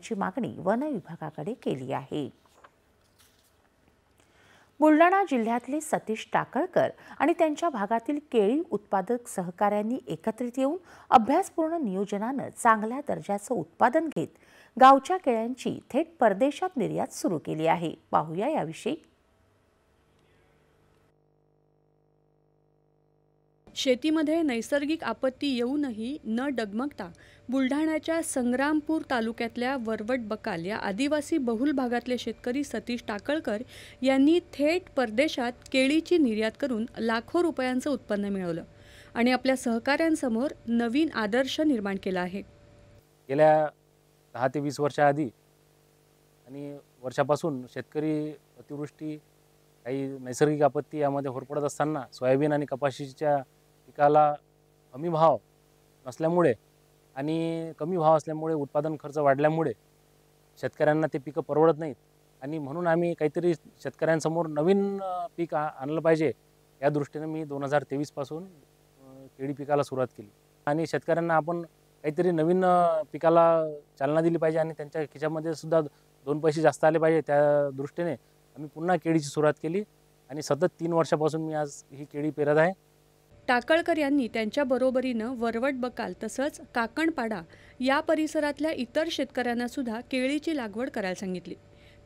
देण्याची मागणी वन विभागाकडे केली आहे। बुलढाणा जिल्ह्यातले सतीश टाकळकर आणि त्यांच्या भागातील केळी उत्पादक सहकाऱ्यांनी एकत्रित येऊन अभ्यासपूर्ण नियोजनाने चांगल्या दर्जाचं उत्पादन घेत गावच्या केळ्यांची थेट परदेशात निर्यात सुरू केली आहे। पाहूया याविषयी। शेतीमध्ये नैसर्गिक आपत्ती येऊनही न डगमगता बुलढाण्याच्या संग्रामपूर तालुक्यातल्या वरवट बकाल या आदिवासी बहुल भागातले शेतकरी सतीश टाकळकर यांनी थेट परदेशात केळीची निर्यात करून लाखो रुपयांचं उत्पन्न मिळवलं आणि आपल्या सहकाऱ्यांसमोर नवीन आदर्श निर्माण केला आहे। गेल्या 10 ते 20 वर्षाआधी आणि वर्षापासून शेतकरी अतिवृष्टी काही नैसर्गिक आपत्ती यामध्ये होरपळत असताना सोयाबीन आणि कपाशीच्या पिकाला कमी भाव नसल्यामुळे आणि कमी भाव असल्यामुळे उत्पादन खर्च वाढल्यामुळे शेतकऱ्यांना ते पिकं परवडत नाहीत आणि म्हणून आम्ही काहीतरी शेतकऱ्यांसमोर नवीन पीक आणलं पाहिजे या दृष्टीने मी 2023 पासून केळी पिकाला सुरुवात केली आणि शेतकऱ्यांना आपण काहीतरी नवीन पिकाला चालना दिली पाहिजे आणि त्यांच्या खिशामध्ये सुद्धा 2 पैसे जास्त आले पाहिजे त्या दृष्टीने आम्ही पुन्हा केळीची सुरुवात केली आणि सतत 3 वर्षापासून मी आज ही केळी पेरत आहे। टाकळकर यांनी त्यांच्या बरोबरीनं वरवट बकाल तसंच काकणपाडा या परिसरातल्या इतर शेतकऱ्यांना सुद्धा केळीची लागवड करायला सांगितली।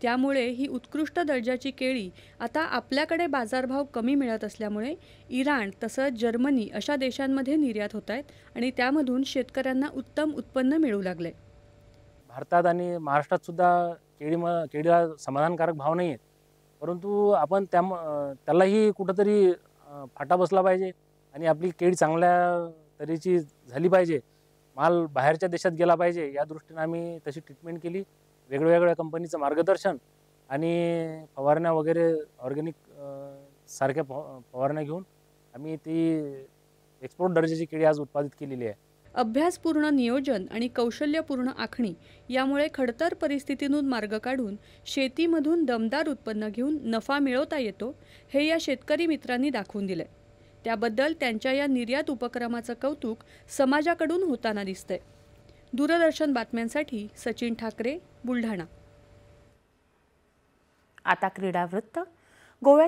त्यामुळे ही उत्कृष्ट दर्जाची केळी आता आपल्याकडे बाजारभाव कमी मिळत असल्यामुळे इराण तसंच जर्मनी अशा देशांमध्ये निर्यात होत आहेत आणि त्यामधून शेतकऱ्यांना उत्तम उत्पन्न मिळू लागले। भारतात आणि महाराष्ट्रात सुद्धा केळीला समाधानकारक भाव नाही आहेत, परंतु आपण त्यालाही कुठंतरी फाटा बसला पाहिजे आणि आपली केळी चांगल्या तऱ्हेची झाली पाहिजे, माल बाहेरच्या देशात गेला पाहिजे या दृष्टीने आम्ही तशी ट्रीटमेंट केली। वेगवेगळ्या कंपनीचं मार्गदर्शन आणि फवारण्या वगैरे ऑर्गॅनिक सारख्या फवारण्या घेऊन आम्ही ती एक्सपोर्ट दर्जाची केळी आज उत्पादित केलेली आहे। अभ्यासपूर्ण नियोजन आणि कौशल्यपूर्ण आखणी यामुळे खडतर परिस्थितीतून मार्ग काढून शेतीमधून दमदार उत्पन्न घेऊन नफा मिळवता येतो हे या शेतकरी मित्रांनी दाखवून दिले। त्याबद्दल त्यांच्या या निर्यात उपक्रमाचं कौतुक समाजाकडून होताना दिसतंय। दूरदर्शन बातम्यांसाठी सचिन ठाकरे, बुलढाणा। आता क्रीडा वृत्त। गोव्यात